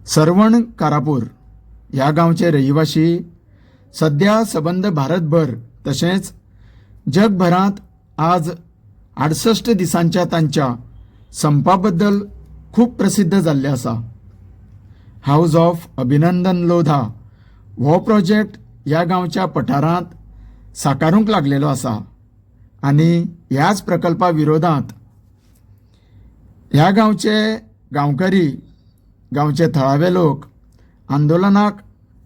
सरवण कारापूर ह्या गांवचे रहिवाशी सध्या सबंद भारतभर तसेच जगभरात आज 68 दिसांच्या तांच्या संपाबद्दल खूप प्रसिद्ध जाल्ले आसा. हाऊस ऑफ अभिनंदन लोधा हो प्रोजेक्ट ह्या गांवच्या पठारांत साकारूंक लागलेलो आसा आणि ह्याच प्रकल्पा विरोधात ह्या गांवचे गांवकरी गांवचे थळावे लोक आंदोलनाक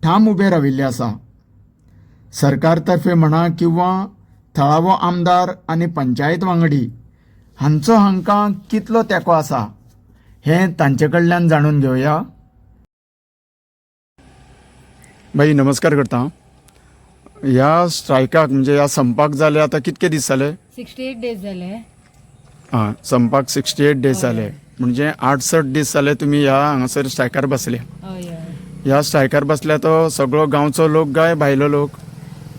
ठाम उबे राविल्ले आसा. सरकारतर्फे म्हणा किंवा थळावो आमदार आणि पंचायत वांगडी हांचो हांकां कितलो तेंको आसा हें तांचे कडल्यान जाणून घेवया. बाई नमस्कार करता. ह्या स्ट्रायकाक म्हणजे ह्या संपाक जाले आता कितके दीस जाले? 68 डेज झाले. हां, संपाक 68 डेज जाले म्हणजे 68 दीस जाले तुम्ही ह्या हांगासर स्ट्रायकार बसले. ह्या स्ट्रायकार बसल्या तो सगळो गांवचो लोक काय भायलो लोक?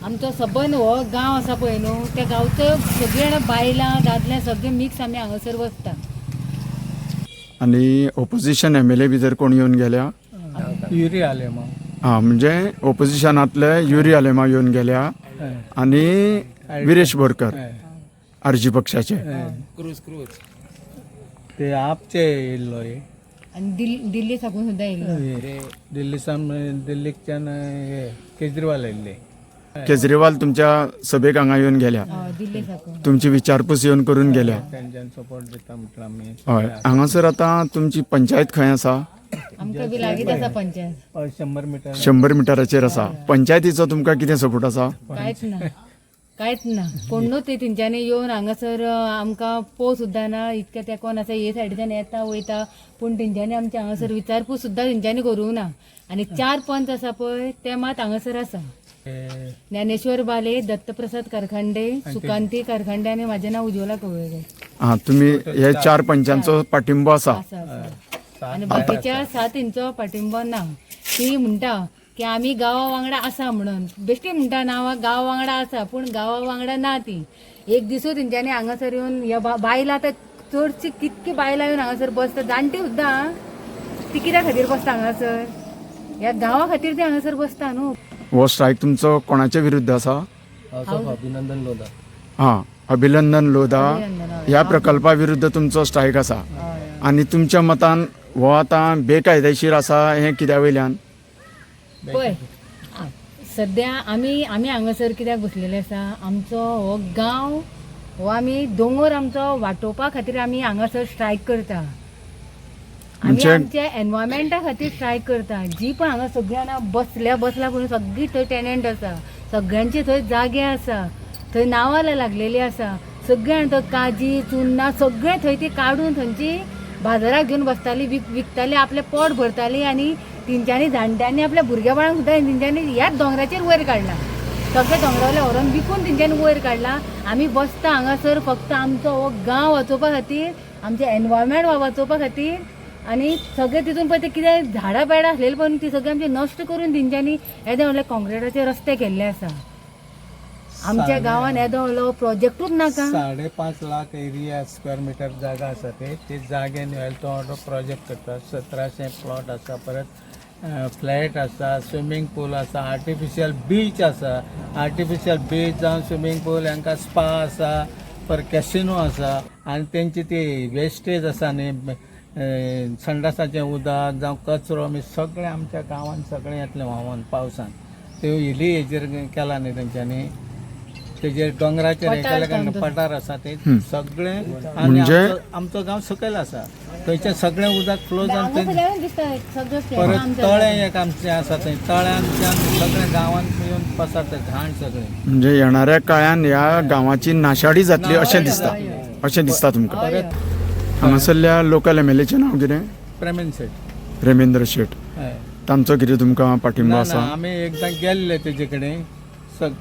आमचो सबंद हो गांव आसा पळय न्हू, त्या गांवचो सगळे जाणां बायलां दादले सगळे मिक्स आमी हांगासर बसता. आणि ऑपोजिशन MLA बी जर कोण येवन गेल्या? युरी आले मग. हां, म्हणजे ऑपोजिशनांतले युरी आलेमा येवन गेल्या आणि विरेश बोरकर आरजी पक्षाचे. ते आपचे येयल्लो आणि दिल्ली साकून सुद्दां येयलो. दिल्लीच्यान हे केजरीवाल येयल्ले. केजरीवाल तुमच्या सभेक हांगा येवन गेल्या, दिल्ली साकून तुमची विचारपूस येवन करून गेल्या. तेंच्यान सपोर्ट दिता म्हटलं आमी. हय, हांगासर आता तुमची पंचायत खंय आसा? आमकां बी लागींच आसा पंचायत. 100 मीटर 100 मिटराचेर आसा. पंचायतीचो तुमकां कितें सपोर्ट आसा? कांयच ना. कोणूच ते तेंच्यांनी येवन हांगासर आमकां पळोवंक सुद्दां ना. इतके तेंकोन आसा, हे सायडीच्यान येता वयता, पूण तेंच्यांनी आमचे हांगासर विचारपूस सुद्दां तेंच्यांनी करूंक ना. आणि 4 पंच आसा पळय ते मात हांगासर आसा. ज्ञानेश्वर बाले, दत्तप्रसाद कारखांडे, सुकांती कारखांडे आणि माझे नाव उज्ज्वला कवळेकर. हां, तुम्ही हे 4 पंचांचो पाठिंबो आसा? आणि बाकीच्या 7 इंचो पाठिंबो ना. ती म्हणटा की आम्ही गावा वांगडा आसा म्हणून. बेश्टी म्हणटा नावा गावा वांगडा आसा पूण गावा वांगडा ना ती. एक दिसू तेंच्यांनी हांगासर येवन ह्या बायलां आतां चडशी कितकी बायलां येवन हांगासर बसता. जाणटी सुद्दां ती कित्या खातीर बसता हांगासर? ह्या गांवा खातीर ती हांगासर बसता न्हू. हो स्ट्रायक तुमचो कोणाच्या विरुद्ध आसा? अभिनंदन लोधा. हां, अभिनंदन लोधा ह्या प्रकल्पा विरुद्ध तुमचो स्ट्रायक आसा. आणि तुमच्या मतान हो आता बेकायदेशीर आसा हे कित्या वयल्यान? पळय, सध्या आमी हांगासर कित्याक बसलेले आसा? आमचो हो गांव हो आमी दोंगर आमचो वाटोवपा खातीर आमी हांगासर स्ट्रायक करता. आमी आमच्या एनवायरमेंटा खातीर स्ट्रायक करता. जी पण हांगा सगळीं जाणां बसला पूण सगळीं थंय टेनंट आसा. सगळ्यांचे थंय जागे आसा, थंय नांवां लागलेली आसा. सगळीं जाणां थंय काजी चुन्ना सगळें थंय ती काडून थंयची बाजाराक घेवन बसताली, विकताली, आपलें पोट भरताली. आणि तेंच्यांनी जाणट्यांनी आपल्या भुरग्या बाळांक सुद्दां तेंच्यांनी ह्याच दोंगराचेर वयर काडला. सगळे दोंगरावले व्हरून विकून तेंच्यांनी वयर काडला. आमी बसता हांगासर फक्त आमचो हो गांव वाचोवपा खातीर, आमचें एनवायरमेंट वाचोवपा खातीर. आणि सगळे तितून पळय ते कितें झाडां पेडां आसलेली पण ती सगळी आमची नश्ट करून तेंच्यांनी येदे व्हडले कॉन्क्रिटाचे रस्ते केल्ले आसा. आमच्या गांवान येदो व्हडलो प्रोजेक्टूच नाका. 5.5 लाख एरिया स्क्वेअर मीटर जागा आसा ते जागेन तो प्रोजेक्ट करता. 1700 प्लॉट आसा, परत फ्लॅट आसा, स्विमींग पूल आसा, आर्टिफिशियल बीच आसा. आर्टिफिशियल बीच जावं स्विमींग पूल, हांकां स्पा आसा, परत कॅसिनो आसा. आणि तेंची ती वेस्टेज आसा न्ही, संडासाचें उदक जावं कचरो आमी सगळें आमच्या गांवांत सगळें येतलें व्हांवून पावसान. ते इली हेजेर केला न्ही तेंच्यांनी. तेजेर दोंगराचेर हे केले कारण पठार आसा ते सगळें. आनी आमचो गांव सकयल आसा, थंयचें सगळें उदक फ्लो जावन परत तळें एक आमचें आसा थंय तळ्यांच्यान सगळें गांवांत येवन पसरता घाण सगळें. म्हणजे येणाऱ्या काळान ह्या गांवाची नाशाडी जातली अशें दिसता तुमकां? हांगासरल्या लोकल MLAचें नांव कितें? प्रेमेंद्र शेट. तांचो कितें तुमकां पाठिंबो आसा? आमी एकदां गेल्ले तेजे कडेन,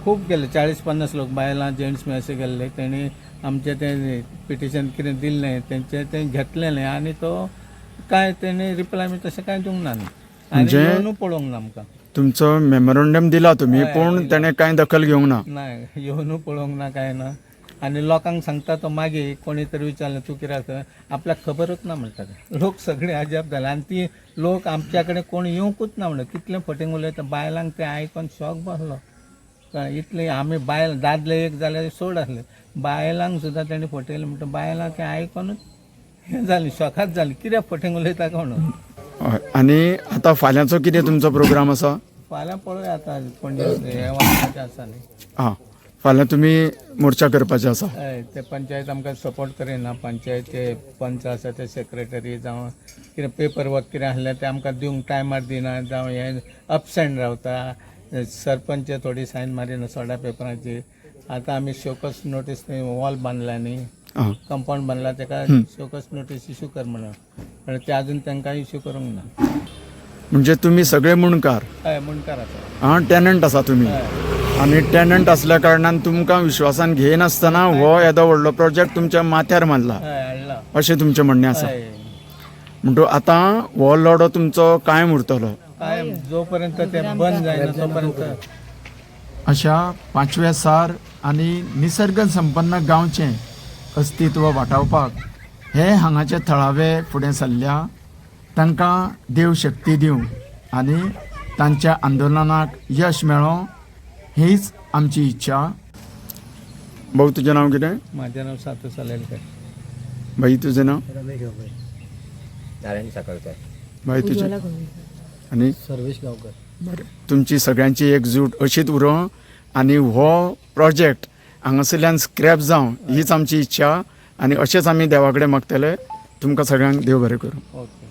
खूब गेले, 40-50 लोक बायलां जेंट्स बी अशें गेल्ले. तेणी आमचें तें पिटिशन कितें दिल्लें तेंचें तें घेतलेलें आणि तो काय तेणी रिप्लाय बी तशें कांय दिवंक ना. आनी येवनूच पळोवंक ना आमकां. तुमचो मेमोरंडम दिला तुम्ही, पूण तेणें कांय दखल घेवंक ना? येवनूच पळोवंक ना, कांय ना. आनी लोकांक सांगता तो मागीर कोणी तरी विचारलें तूं कित्याक थंय आपल्याक खबरूच ना म्हणटा लोक सगळे अजाप जाले आनी ती लोक आमच्या कडेन कोण येवंकूच ना म्हणटा कितले फटींग उलयता बायलांक ते आयकोन शॉक बसलो कळ्ळें इतले आमी बायल दादले एक जाल्यार सोड आसले बायलांक सुद्दां तेणी फटयलें म्हणटा बायलांक ते आयकोनूच हें जालें शॉकाच जालें कित्याक फटींग उलयता काय म्हणून हय. आनी आतां फाल्यांचो कितें तुमचो प्रोग्राम आसा फाल्यां पळोवया आतां पणजे हे वाचपाचें आसा न्ही हां फाल्यां तुमी मोर्चा करपाचे आसा हय ते पंचायत आमकां सपोर्ट करिना पंचायतचे पंच आसा ते सेक्रेटरी जावं कितें पेपर वर्क कितें आसलें तें आमकां दिवंक टायमार दिना जावं हे अपसेंट रावता सरपंच थोडी सायन मारिना सोडा पेपराची आतां आमी शोकस नोटीस वॉल बांदला न्ही हां कंपाऊंड बांदला तेका शोकस नोटीस इश्यू कर म्हणून पण ते अजून तांकां इश्यू करूंक ना म्हणजे तुमी सगळे मुणकार हय मुणकार आसा हां टॅनंट आसा तुमी हय आनी टॅनंट असल्या कारणान तुमकां विश्वासान घेयनासतना हो येदो व्हडलो प्रोजेक्ट तुमच्या माथ्यार मारला हय हाडला अशें तुमचें म्हणणें आसा हय म्हणटू आतां हो लढो तुमचो कायम उरतलो काय जोपर्यंत ते बंद जायना तोपर्यंत अशा पांचव्या सार आनी निसर्ग संपन्न गांवचें अस्तित्व वाटावपाक हे हांगाचे थळावे फुडें सरल्या तांकां देव शक्ती दिवं आनी तांच्या आंदोलनाक यश मेळो हीच आमची इच्छा भाऊ तुजें नांव कितें माझे नाव सातू सालेलकर भाई तुजें नांव नारायण साखळकर भाई तुजें उज्ज्वला गोविंद. आनी सर्वेश गांवकर बरें तुमची सगळ्यांची एकजूट अशीच उरो आनी हो प्रोजेक्ट हांगासरल्यान स्क्रॅप जावं हीच आमची इच्छा आनी अशेंच आमी देवा कडेन मागतले तुमकां सगळ्यांक देव बरें करूं ओके